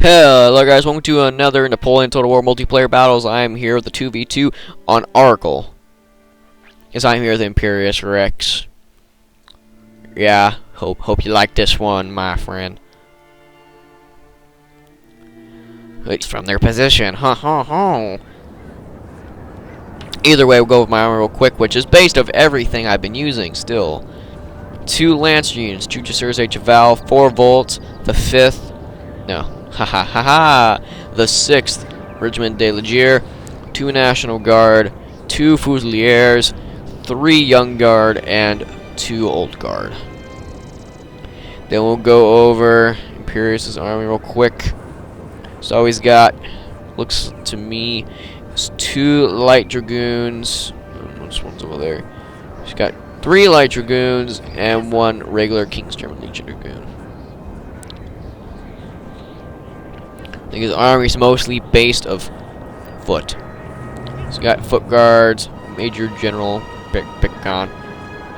Hello guys, welcome to another Napoleon Total War multiplayer battles. I am here with the 2v2 on Arcole. Yes, I'm here with Imperious Rex. Yeah, hope you like this one, my friend. It's from their position. Ha ha ha. Either way, we'll go with my armor real quick, which is based off everything I've been using still. 2 Lancer units, 2 Chasseurs H Val, 4 Volts, the 5th, no, ha ha ha ha, the 6th Regiment de Legier, 2 National Guard, 2 Fusiliers, 3 Young Guard, and 2 Old Guard. Then we'll go over Imperious' army real quick. So he's got, looks to me, it's 2 Light Dragoons. Which one's over there? He's got 3 Light Dragoons and 1 regular King's German Legion Dragoon. I think his army is mostly based of foot. He's got foot guards, Major General Pickon.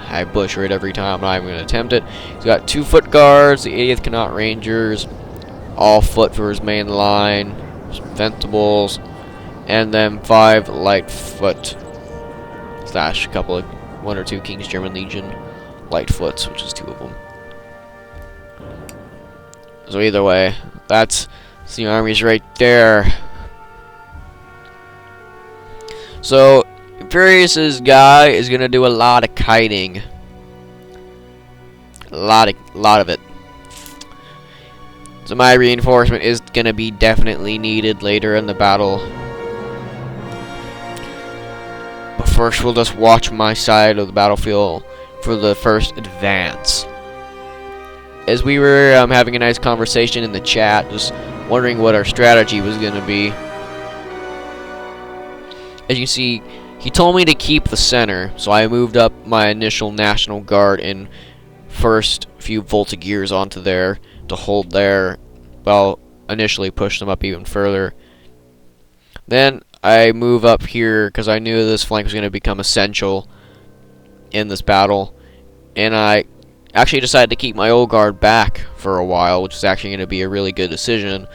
I butcher it every time, I'm not even going to attempt it. He's got 2 foot guards, the 80th Connaught Rangers, all foot for his main line, some Fencibles, and then 5 Lightfoot slash a couple of 1 or 2 King's German Legion Lightfoots, which is 2 of them. So either way, that's the armies right there. So Imperious's guy is gonna do a lot of kiting, a lot of it. So my reinforcement is gonna be definitely needed later in the battle. But first, we'll just watch my side of the battlefield for the first advance. As we were having a nice conversation in the chat, just wondering what our strategy was going to be. As you see, he told me to keep the center, so I moved up my initial National Guard and first few Voltigeurs onto there to hold there. Well, initially push them up even further. Then I move up here because I knew this flank was going to become essential in this battle, and I actually decided to keep my old guard back for a while, which is actually going to be a really good decision.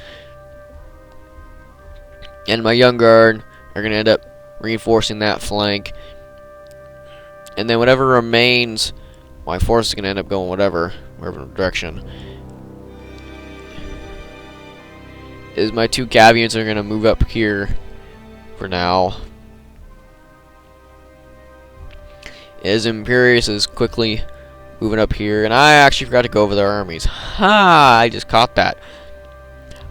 And my young guard are going to end up reinforcing that flank, and then whatever remains, my force is going to end up going whatever direction. Is my 2 cav units are going to move up here for now. As Imperious is quickly moving up here, and I actually forgot to go over their armies. Ha! I just caught that.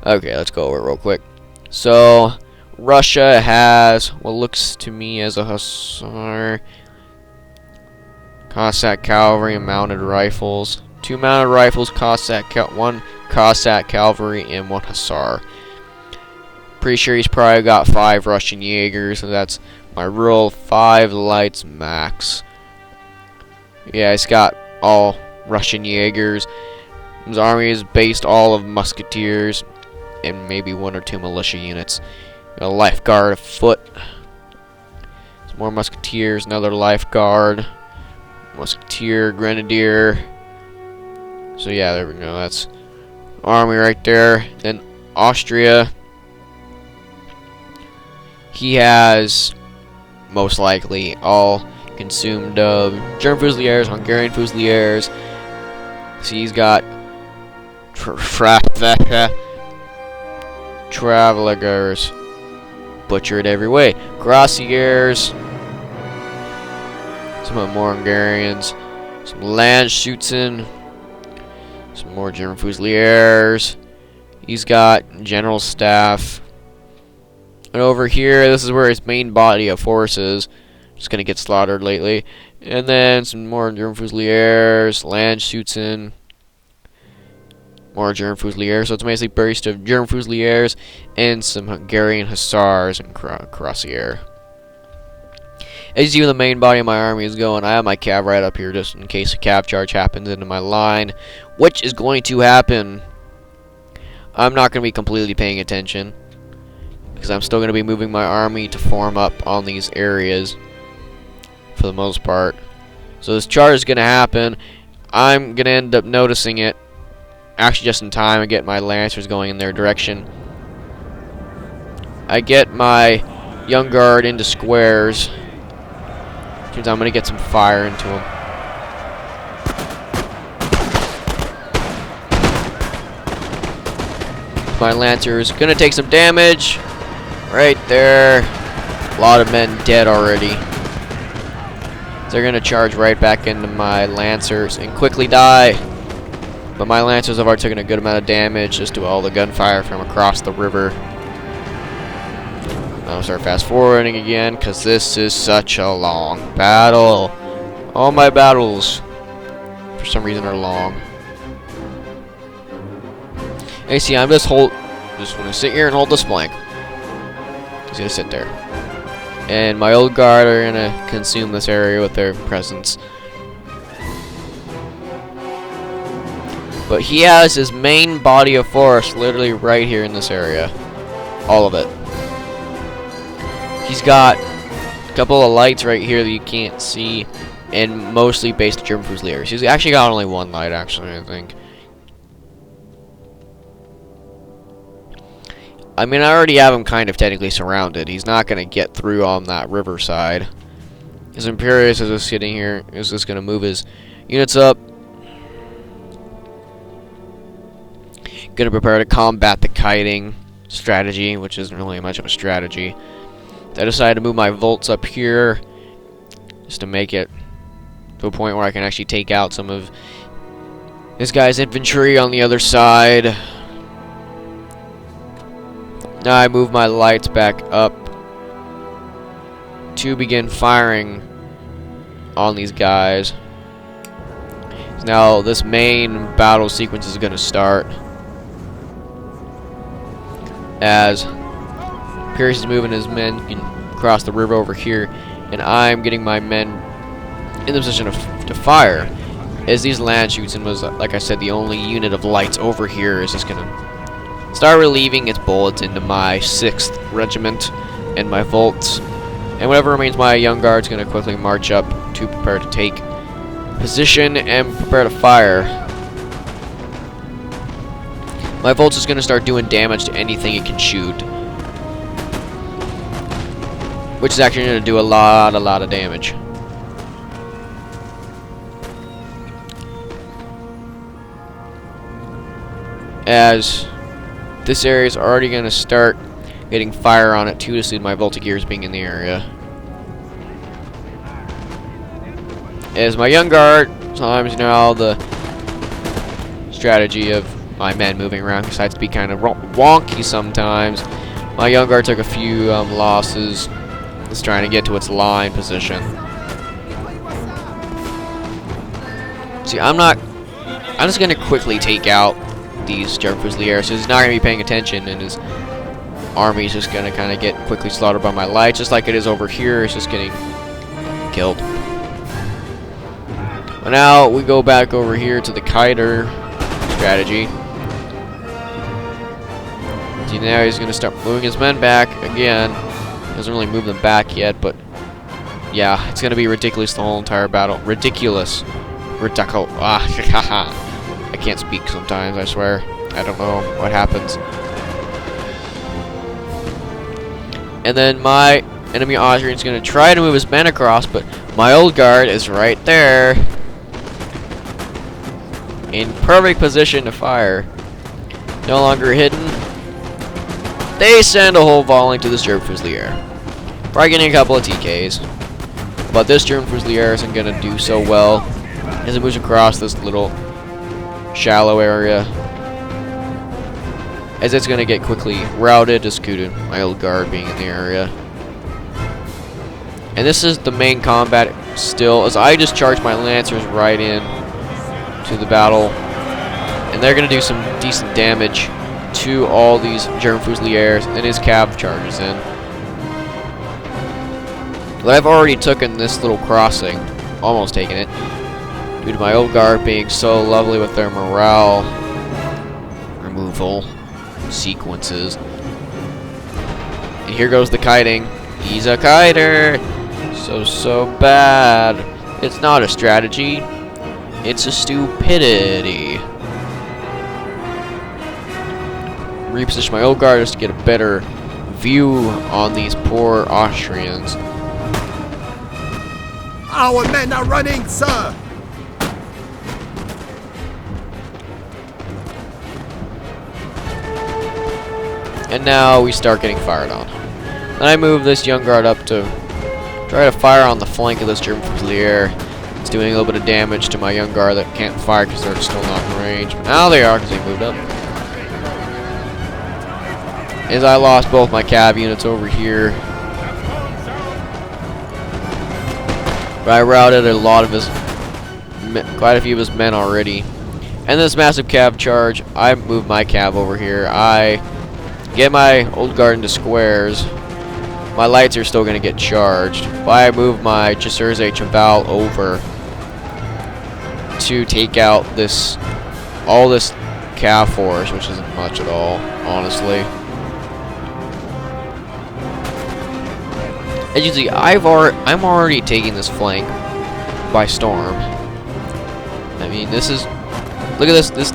Okay, let's go over it real quick. So, Russia has what looks to me as a Hussar, Cossack Cavalry, and Mounted Rifles. 2 Mounted Rifles, 1 Cossack Cavalry, and 1 Hussar. Pretty sure he's probably got 5 Russian Jaegers, so that's my rule, 5 lights max. Yeah, he's got all Russian Jaegers. His army is based all of musketeers and maybe 1 or 2 militia units. A life guard, a foot. Some more musketeers, another life guard, musketeer, grenadier. So yeah, there we go. That's army right there. Then Austria. He has most likely all consumed German Fusiliers, Hungarian Fusiliers. So he's got Travelers butchered every way. Cuirassiers, some more Hungarians, some Landshützen, some more German Fusiliers. He's got General Staff. And over here, this is where his main body of forces just gonna get slaughtered lately. And then some more German Fusiliers, Landshützen, more German Fusiliers. So it's basically burst of German Fusiliers and some Hungarian Hussars and Cuirassier. As you see where the main body of my army is going, I have my cav right up here just in case a cav charge happens into my line, which is going to happen. I'm not going to be completely paying attention, because I'm still going to be moving my army to form up on these areas for the most part. So this charge is going to happen. I'm going to end up noticing it actually just in time. I get my lancers going in their direction. I get my young guard into squares. Turns out I'm going to get some fire into them. My lancers going to take some damage. Right there. A lot of men dead already. They're going to charge right back into my lancers and quickly die. But my lancers have already taken a good amount of damage just to all the gunfire from across the river. I'll start fast forwarding again because this is such a long battle. All my battles, for some reason, are long. And you see, I'm just going to sit here and hold this flank. He's going to sit there. And my old guard are going to consume this area with their presence. But he has his main body of force literally right here in this area. All of it. He's got a couple of lights right here that you can't see. And mostly based German Fusiliers. He's actually got only one light, actually, I think. I mean, I already have him kind of technically surrounded. He's not going to get through on that riverside. His Imperius is just sitting here. Is just going to move his units up. Going to prepare to combat the kiting strategy, which isn't really much of a strategy. I decided to move my Volts up here just to make it to a point where I can actually take out some of this guy's infantry on the other side. Now I move my lights back up to begin firing on these guys. Now this main battle sequence is going to start as Pierce is moving his men across the river over here, and I'm getting my men in the position to fire. As these land shoots and was, like I said, the only unit of lights over here is just going to start relieving its bullets into my 6th Regiment and my Volts. And whatever remains, my young guard's going to quickly march up to prepare to take position and prepare to fire. My Volts is going to start doing damage to anything it can shoot, which is actually going to do a lot of damage. As this area is already going to start getting fire on it too, to see my Voltigears being in the area. As my young guard, sometimes now the strategy of my men moving around decides to be kind of wonky sometimes. My young guard took a few losses. It's trying to get to its line position. See, I'm just going to quickly take out these German Fusiliers, so he's not going to be paying attention, and his army is just going to kind of get quickly slaughtered by my lights, just like it is over here. It's just getting killed. But now we go back over here to the kiter strategy. See, now he's going to start moving his men back again. Doesn't really move them back yet, but yeah, it's going to be ridiculous the whole entire battle. Ridiculous. I can't speak sometimes, I swear. I don't know what happens. And then my enemy Austrian is going to try to move his men across, but my old guard is right there in perfect position to fire. No longer hidden. They send a whole volley to this German Fusilier. Probably getting a couple of TKs. But this German Fusilier isn't going to do so well as it moves across this little shallow area, as it's going to get quickly routed, just due to my old guard being in the area. And this is the main combat still, as I just charge my lancers right in to the battle, and they're going to do some decent damage to all these German Fusiliers, and his cav charges in. But I've already taken this little crossing, almost taken it, due to my old guard being so lovely with their morale removal sequences. And here goes the kiting. He's a kiter. So bad. It's not a strategy. It's a stupidity. reposition my old guard just to get a better view on these poor Austrians. Our men are running, sir! And now we start getting fired on. Then I move this young guard up to try to fire on the flank of this German Fusilier. It's doing a little bit of damage to my young guard that can't fire because they're still not in range. But now they are because they moved up. As I lost both my cav units over here. But I routed a lot of his, quite a few of his men already. And this massive cav charge, I move my cav over here. I get my old guard into squares. My lights are still going to get charged. But I move my Chasseurs et Cheval over to take out all this cav force, which isn't much at all, honestly. As you see, I'm already taking this flank by storm. I mean, this is, look at this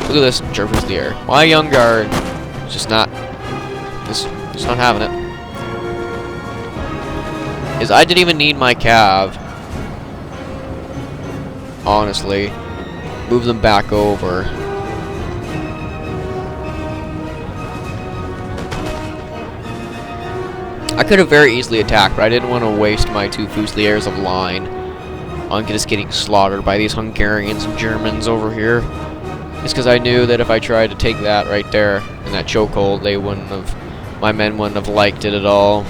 German Fusilier. My young guard is just not having it. I didn't even need my cav. Honestly, move them back over. I could have very easily attacked, but I didn't want to waste my 2 Fusiliers of line on just getting slaughtered by these Hungarians and Germans over here. It's because I knew that if I tried to take that right there in that chokehold, my men wouldn't have liked it at all.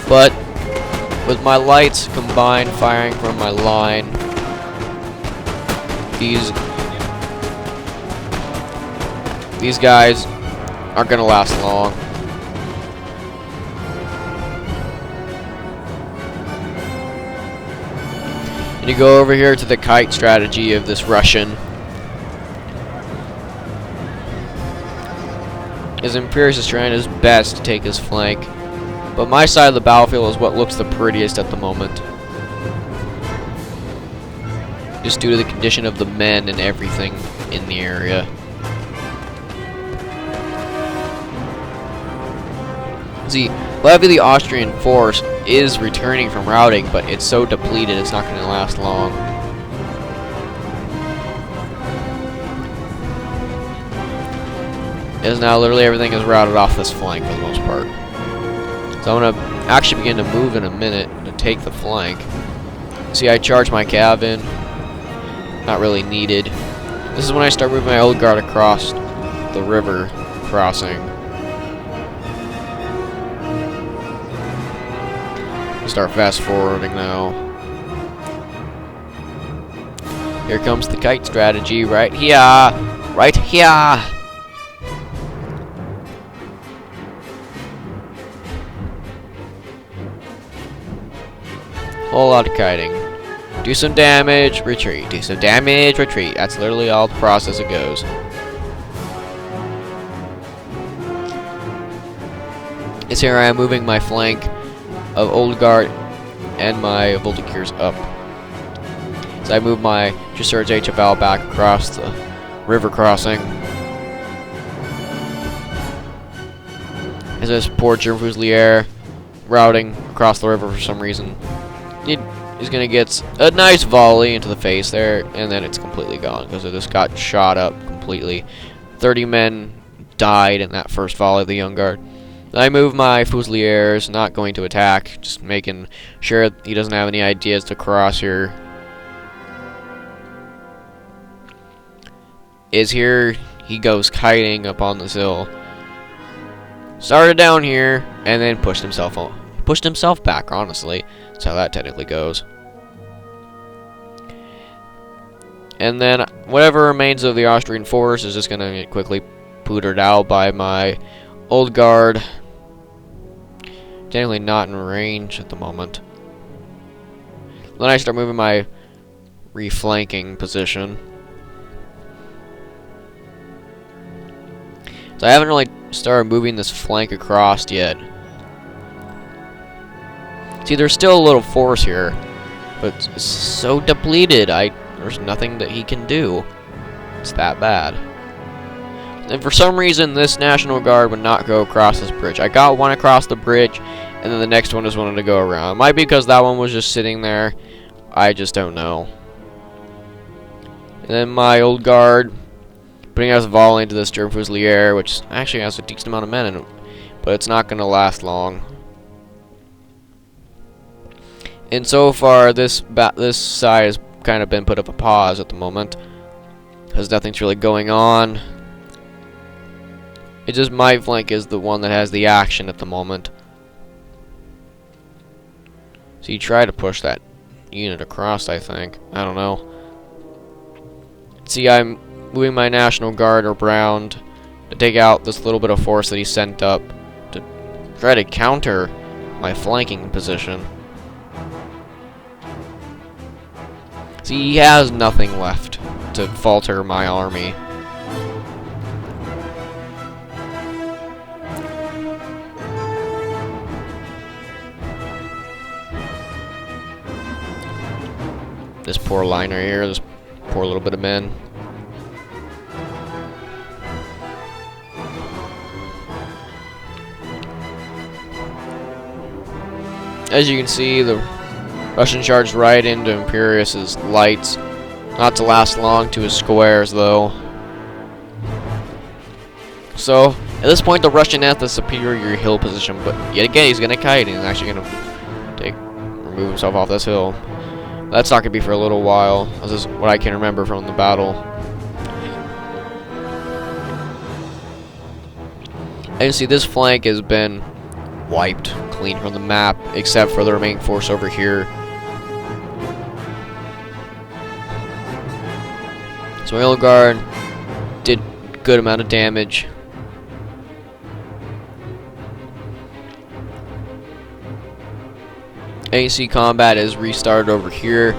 But with my lights combined firing from my line, these guys aren't gonna last long. And you go over here to the kite strategy of this Russian. His Imperius is trying his best to take his flank, but my side of the battlefield is what looks the prettiest at the moment. Just due to the condition of the men and everything in the area. See, levy the Austrian force is returning from routing, but it's so depleted it's not going to last long. As now literally everything is routed off this flank for the most part. So I'm going to actually begin to move in a minute to take the flank. See, I charge my cav in. Not really needed. This is when I start moving my old guard across the river crossing. Start fast forwarding now. Here comes the kite strategy right here. Right here. Whole lot of kiting. Do some damage, retreat. Do some damage, retreat. That's literally all the process it goes. It's here I am moving my flank of Old Guard and my Volunteers up. So I move my Chasseurs et Cheval back across the river crossing. As this poor German Fusilier routing across the river for some reason. He's gonna get a nice volley into the face there, and then it's completely gone because it just got shot up completely. 30 men died in that first volley of the Young Guard. I move my Fusiliers, not going to attack, just making sure he doesn't have any ideas to cross here. Here he goes kiting up on this hill. Started down here and then pushed himself back, honestly. That's how that technically goes. And then whatever remains of the Austrian force is just gonna get quickly pootered out by my Old Guard. Technically not in range at the moment. Then I start moving my reflanking position. So I haven't really started moving this flank across yet. See, there's still a little force here, but but it's so depleted. There's nothing that he can do. It's that bad. And for some reason, this National Guard would not go across this bridge. I got one across the bridge, and then the next one just wanted to go around. It might be because that one was just sitting there. I just don't know. And then my old guard putting us volley into this German Fusilier, which actually has a decent amount of men in it, but it's not going to last long. And so far, this side has kind of been put up a pause at the moment, because nothing's really going on. It's just my flank is the one that has the action at the moment. So you try to push that unit across, I think. I don't know. See, I'm moving my National Guard around to take out this little bit of force that he sent up to try to counter my flanking position. See, he has nothing left to falter my army. This poor line right here, this poor little bit of men. As you can see, the Russian charged right into Imperius's lights. Not to last long to his squares, though. So, at this point, the Russian has the superior hill position, but yet again, he's going to kite, and he's actually going to remove himself off this hill. That's not going to be for a little while. This is what I can remember from the battle. And you see, this flank has been wiped clean from the map, except for the remaining force over here. So my old guard did a good amount of damage. And you see combat is restarted over here.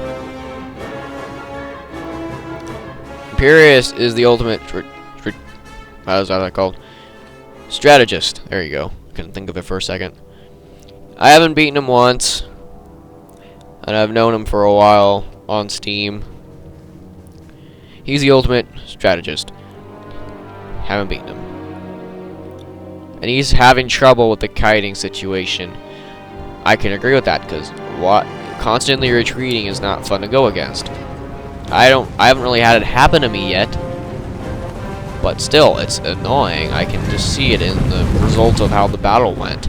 Imperius is the ultimate how is that called? Strategist. There you go. Couldn't think of it for a second. I haven't beaten him once, and I've known him for a while on Steam. He's the ultimate strategist. Haven't beaten him. And he's having trouble with the kiting situation. I can agree with that, because constantly retreating is not fun to go against. I haven't really had it happen to me yet, but still, it's annoying. I can just see it in the result of how the battle went.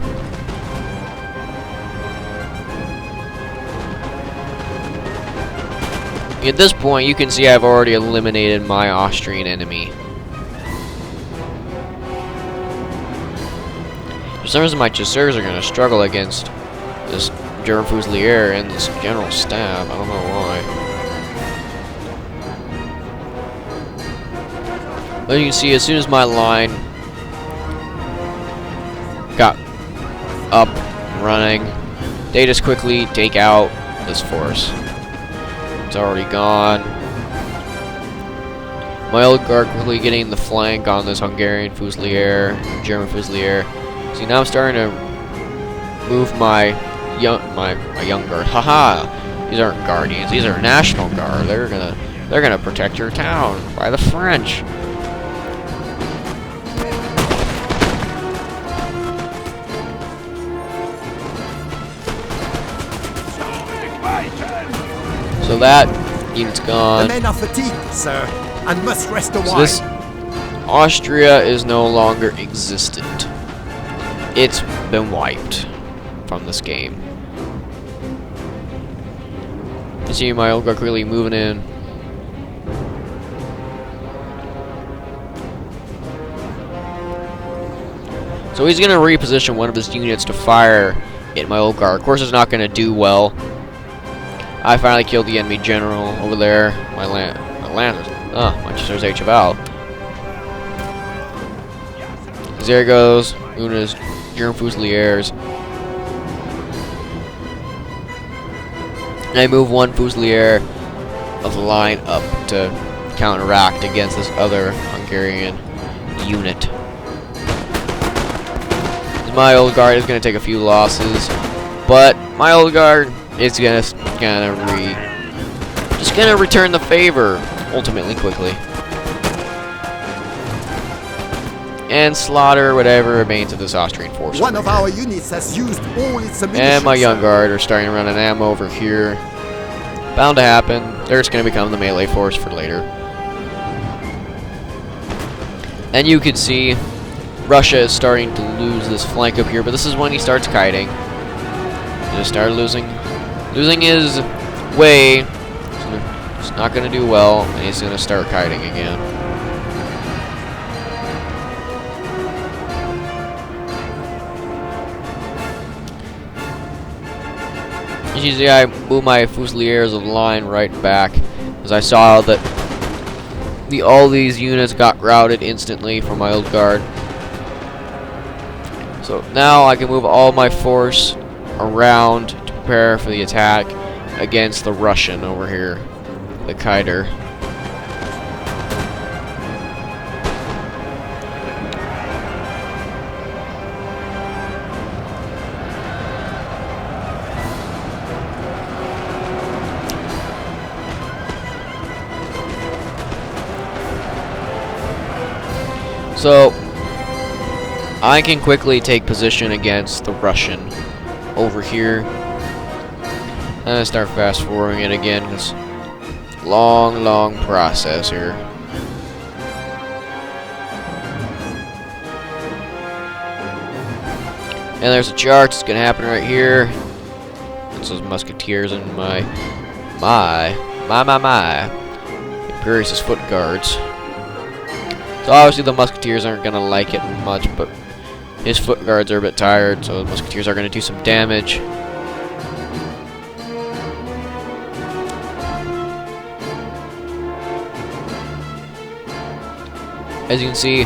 At this point, you can see I've already eliminated my Austrian enemy. For some reason, my chasseurs are going to struggle against this German Fusilier and this General Staff. I don't know why. But you can see, as soon as my line got up and running, they just quickly take out this force. It's already gone. My old guard quickly getting the flank on this Hungarian Fusilier, German Fusilier. See, now I'm starting to move my young guard. Haha! These aren't guardians. These are National Guard. They're gonna protect your town by the French. So that unit's gone. The men are fatigued, sir, and must rest a while. So this Austria is no longer existent. It's been wiped from this game. You see my old guard clearly moving in. So he's going to reposition one of his units to fire at my old guard. Of course, it's not going to do well. I finally killed the enemy general over there. My chasseurs H of Al. There goes Una's German Fusiliers. And I move one Fusilier of the line up to counteract against this other Hungarian unit. My old guard is going to take a few losses, but my old guard it's just gonna return the favor ultimately quickly. And slaughter whatever remains of this Austrian force. One of our units has used all its ammunition. And my young guard are starting to run out of ammo over here. Bound to happen. They're just going to become the melee force for later. And you can see Russia is starting to lose this flank up here, but this is when he starts kiting. He just started losing his way. It's not going to do well, and he's going to start kiting again. As you see, I moved my Fusiliers of the line right back, as I saw that all these units got routed instantly from my old guard. So now I can move all my force around to prepare for the attack against the Russian over here, the Kiter. So, I can quickly take position against the Russian over here. And I start fast forwarding it again. It's a long process here. And there's a charge that's gonna happen right here. It's those musketeers and my Imperius' foot guards. So obviously the musketeers aren't going to like it much, but his foot guards are a bit tired, so the musketeers are going to do some damage. As you can see,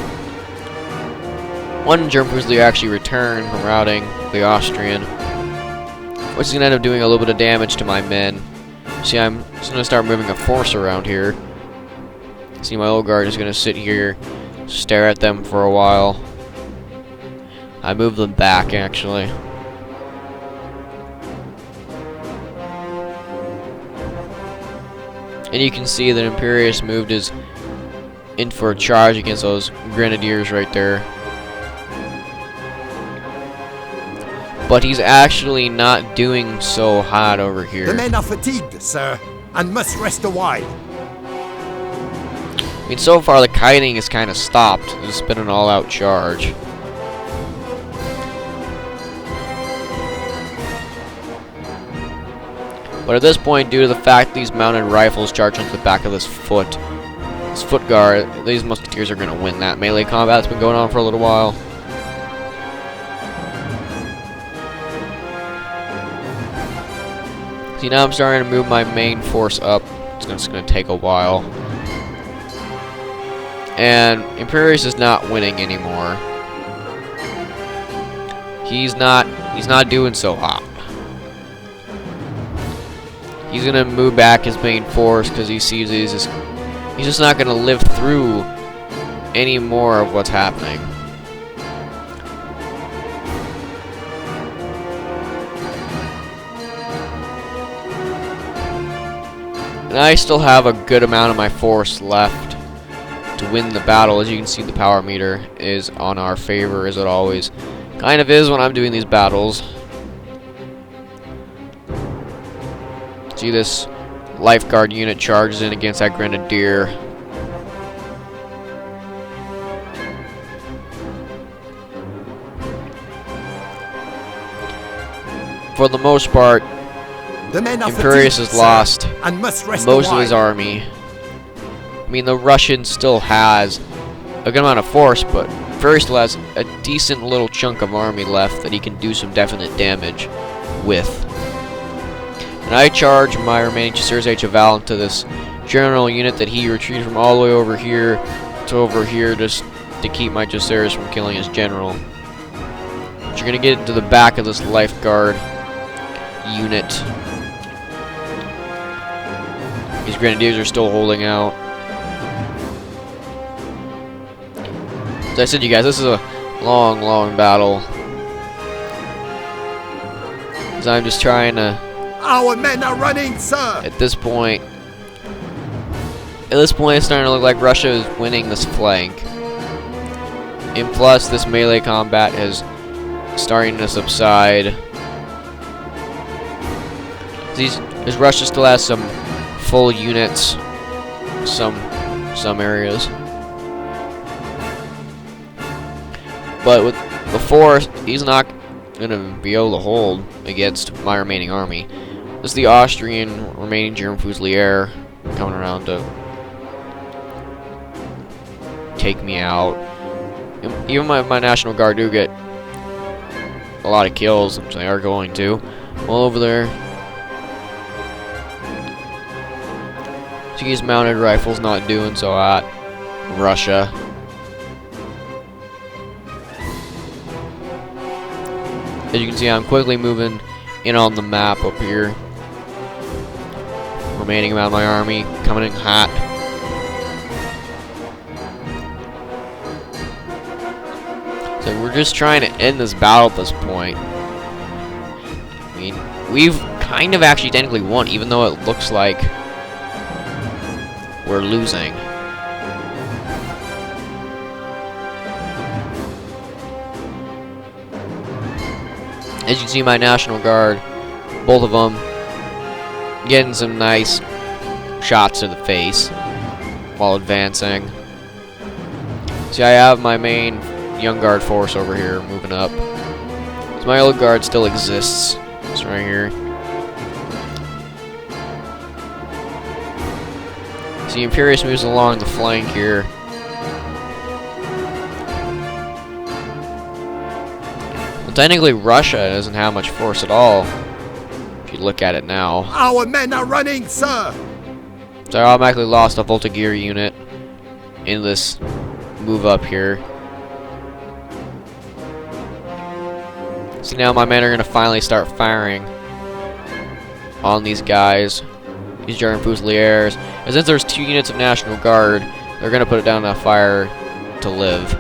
one German Fusilier actually returned from routing the Austrian, which is going to end up doing a little bit of damage to my men. See, I'm just going to start moving a force around here. See, my old guard is going to sit here, stare at them for a while. I move them back, actually. And you can see that Imperius moved his in for a charge against those grenadiers right there. But he's actually not doing so hot over here. The men are fatigued, sir, and must rest a while. I mean, so far the kiting is kind of stopped. It's been an all-out charge. But at this point, due to the fact these mounted rifles charge onto the back of this foot guard, these musketeers are going to win that melee combat. It's been going on for a little while. See, now I'm starting to move my main force up. It's just going to take a while. And Imperius is not winning anymore. He's not doing so hot. He's gonna move back his main force because he sees he's just not gonna live through any more of what's happening. And I still have a good amount of my force left to win the battle. As you can see, the power meter is on our favor, as it always kind of is when I'm doing these battles. See, this lifeguard unit charges in against that grenadier. For the most part, Imperius has lost most of his army. I mean, the Russian still has a good amount of force, but Imperius still has a decent little chunk of army left that he can do some definite damage with. And I charge my remaining Chasseurs et Cheval into this general unit that he retreated from all the way over here to over here just to keep my Chasseurs from killing his general. But you're going to get into the back of this lifeguard unit. These grenadiers are still holding out. As I said, you guys, this is a long battle. Because I'm just trying to Our men are running, sir! At this point, it's starting to look like Russia is winning this flank. And plus, this melee combat is starting to subside. As Russia still has some full units, some areas. But with the force, he's not gonna be able to hold against my remaining army. This is the Austrian remaining German Fusilier coming around to take me out. Even my National Guard do get a lot of kills, which they are going to. Well, over there, these mounted rifles not doing so hot. Russia. As you can see, I'm quickly moving in on the map up here. Remaining amount of my army coming in hot. So we're just trying to end this battle at this point. I mean, we've kind of actually technically won, even though it looks like we're losing. As you can see, my National Guard, both of them, getting some nice shots to the face while advancing. See, I have my main Young Guard force over here moving up. So my old guard still exists. It's right here. See, Imperius moves along the flank here. Well, technically, Russia doesn't have much force at all, if you look at it now. Our men are running, sir! So I automatically lost a Voltigeur unit in this move up here. See, now my men are going to finally start firing on these guys, these German Fusiliers. And since there's 2 units of National Guard, they're going to put it down to fire to live.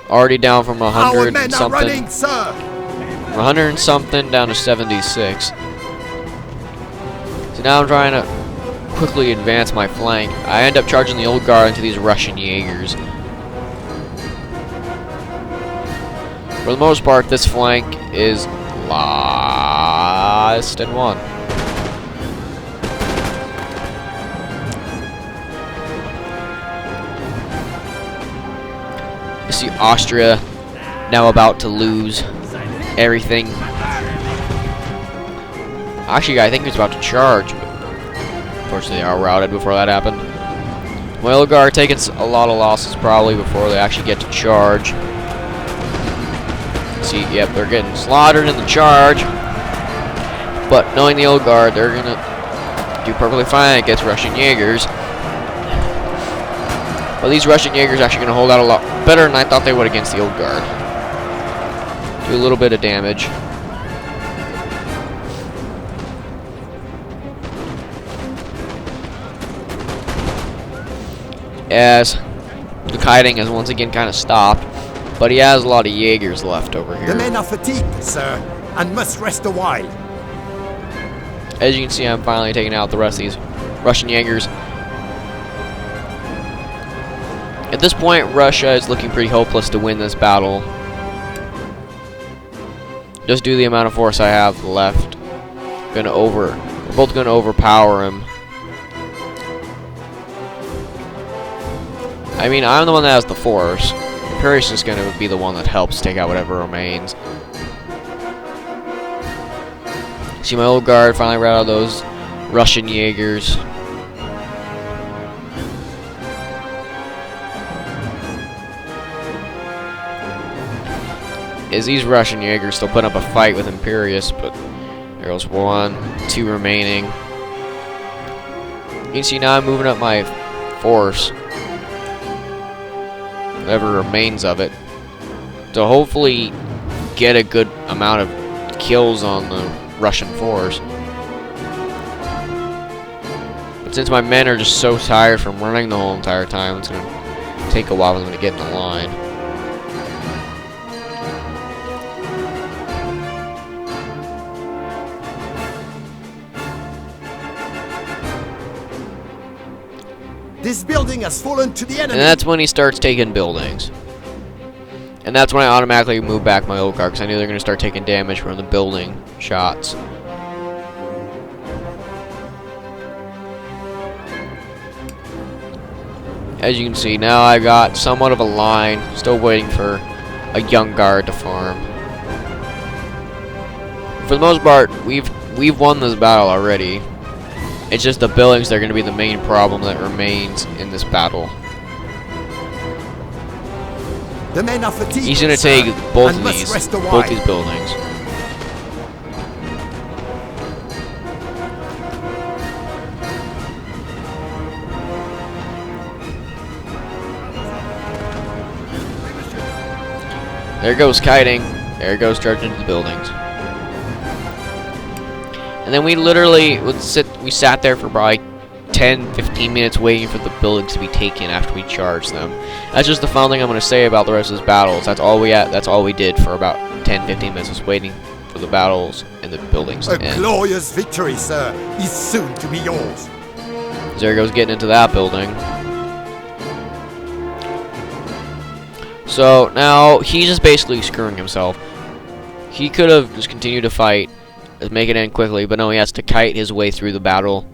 Already down from 100 and something. Running, sir. 100 and something down to 76. So now I'm trying to quickly advance my flank. I end up charging the old guard into these Russian Jaegers. For the most part, this flank is lost and won. You see Austria now about to lose everything. Actually, I think it's about to charge, but unfortunately they are routed before that happened. My old guard taking a lot of losses probably before they actually get to charge. See, yep, they're getting slaughtered in the charge. But knowing the old guard, they're gonna do perfectly fine against Russian Jaegers. But these Russian Jaegers are actually gonna hold out a lot better than I thought they would against the old guard. Do a little bit of damage. As the kiting has once again kind of stopped. But he has a lot of Jaegers left over here. The men are fatigued, sir, and must rest a while. As you can see, I'm finally taking out the rest of these Russian Jaegers. At this point, Russia is looking pretty hopeless to win this battle. Just due to the amount of force I have left. We're both gonna overpower him. I mean, I'm the one that has the force. Imperius is going to be the one that helps take out whatever remains. See, my old guard finally routed out those Russian Jaegers. Is these Russian Jaegers still putting up a fight with Imperius, but there goes 1, 2 remaining. You can see now I'm moving up my force. Whatever remains of it, to hopefully get a good amount of kills on the Russian force. But since my men are just so tired from running the whole entire time, it's going to take a while for them to get in the line. This building has fallen to the enemy. And that's when he starts taking buildings. And that's when I automatically move back my old guard, because I knew they were going to start taking damage from the building shots. As you can see, now I've got somewhat of a line, still waiting for a young guard to form. For the most part, we've won this battle already. It's just the buildings that are going to be the main problem that remains in this battle. The men are fatigued. He's going to take both these buildings. There goes kiting. There goes charging into the buildings. And then we literally we sat there for probably 10-15 minutes waiting for the buildings to be taken after we charged them. That's just the final thing I'm going to say about the rest of this battles. That's all we did for about 10-15 minutes, was waiting for the battles and the buildings to end. A glorious victory, sir, is soon to be yours. There goes getting into that building. So now he's just basically screwing himself. He could have just continued to fight, make it end quickly, but no, he has to kite his way through the battle.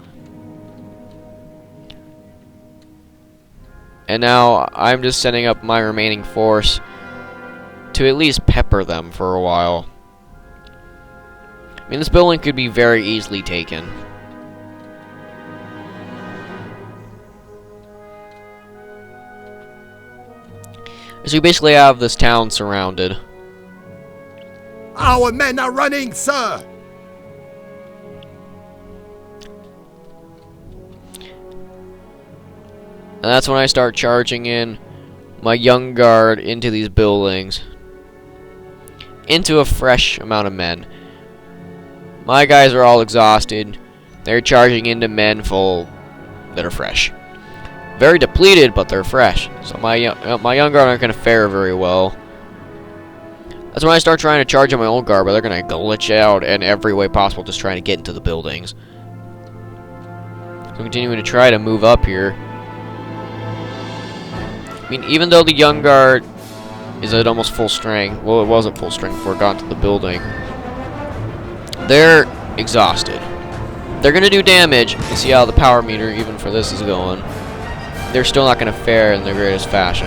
And now I'm just setting up my remaining force to at least pepper them for a while. I mean, this building could be very easily taken. So we basically have this town surrounded. Our men are running, sir! And that's when I start charging in my young guard into these buildings. Into a fresh amount of men. My guys are all exhausted. They're charging into men full that are fresh. Very depleted, but they're fresh. So my young guard aren't going to fare very well. That's when I start trying to charge on my old guard, but they're going to glitch out in every way possible, just trying to get into the buildings. So I'm continuing to try to move up here. I mean, even though the young guard is at almost full strength, well, it wasn't full strength before it got into the building, they're exhausted. They're going to do damage. You see how the power meter, even for this, is going. They're still not going to fare in the greatest fashion.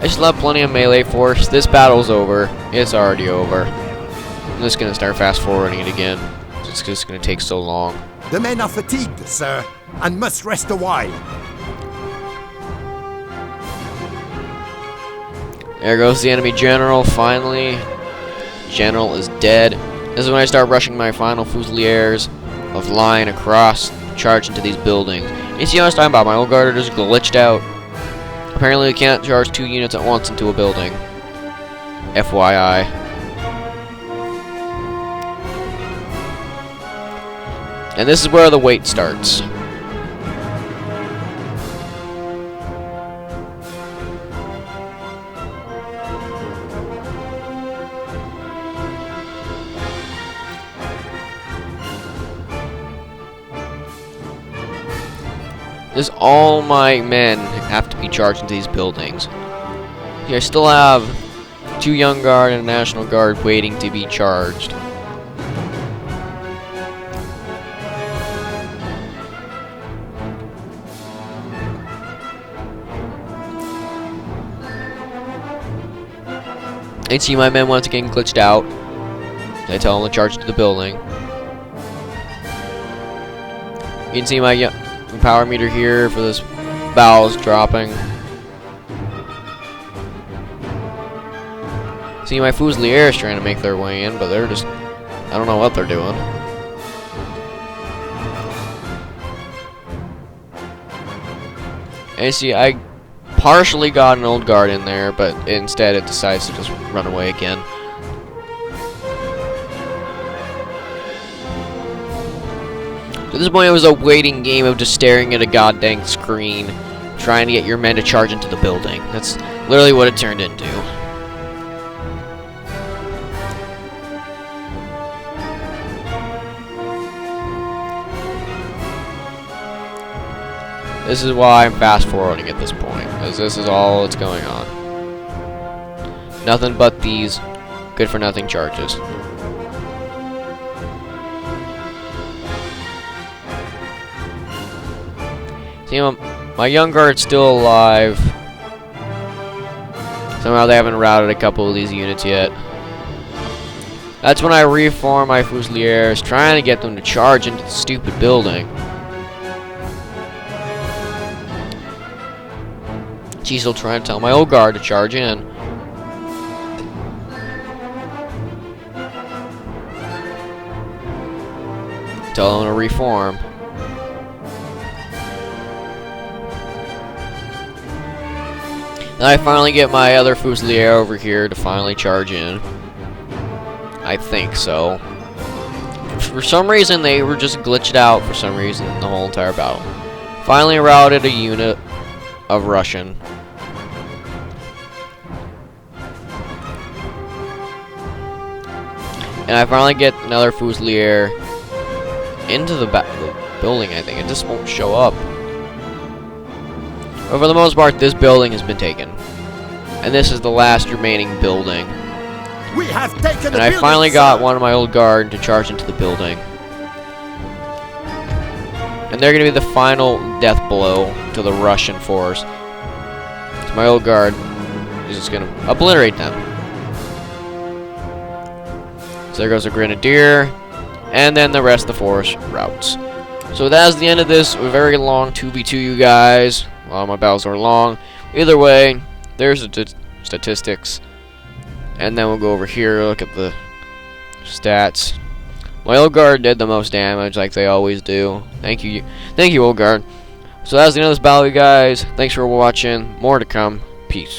I still have plenty of melee force. This battle's over. It's already over. I'm just going to start fast forwarding it again. It's just going to take so long. The men are fatigued, sir, and must rest a while. There goes the enemy general, finally. General is dead. This is when I start rushing my final fusiliers of line across, charge into these buildings. You see what I was talking about? My old guard just glitched out. Apparently, we can't charge 2 units at once into a building. FYI. And this is where the wait starts. This all my men have to be charged into these buildings. Here, I still have 2 young guard and a national guard waiting to be charged. I see my men once again glitched out. I tell them to charge to the building. You can see my power meter here for this bowels dropping. See my fusiliers trying to make their way in, but they're just, I don't know what they're doing. And see, I partially got an old guard in there, but instead it decides to just run away again. At this point, it was a waiting game of just staring at a goddamn screen, trying to get your men to charge into the building. That's literally what it turned into. This is why I'm fast forwarding at this point, because this is all that's going on. Nothing but these good for nothing charges. See, my young guard's still alive. Somehow they haven't routed a couple of these units yet. That's when I reform my Fusiliers, trying to get them to charge into the stupid building. She's still trying to tell my old guard to charge in. Tell them to reform. Then I finally get my other Fusilier over here to finally charge in. I think so. For some reason, they were just glitched out for some reason the whole entire battle. Finally routed a unit of Russian. And I finally get another Fusilier into the building, I think. It just won't show up. But for the most part, this building has been taken. And this is the last remaining building. We have taken And I finally got one of my old guard to charge into the building. And they're going to be the final death blow to the Russian force. So my old guard is just going to obliterate them. So there goes a grenadier, and then the rest of the force routes. So that is the end of this very long 2v2, you guys. A lot of my battles are long. Either way, there's the statistics. And then we'll go over here, look at the stats. My old guard did the most damage, like they always do. Thank you, old guard. So that's the end of this battle, you guys. Thanks for watching. More to come. Peace.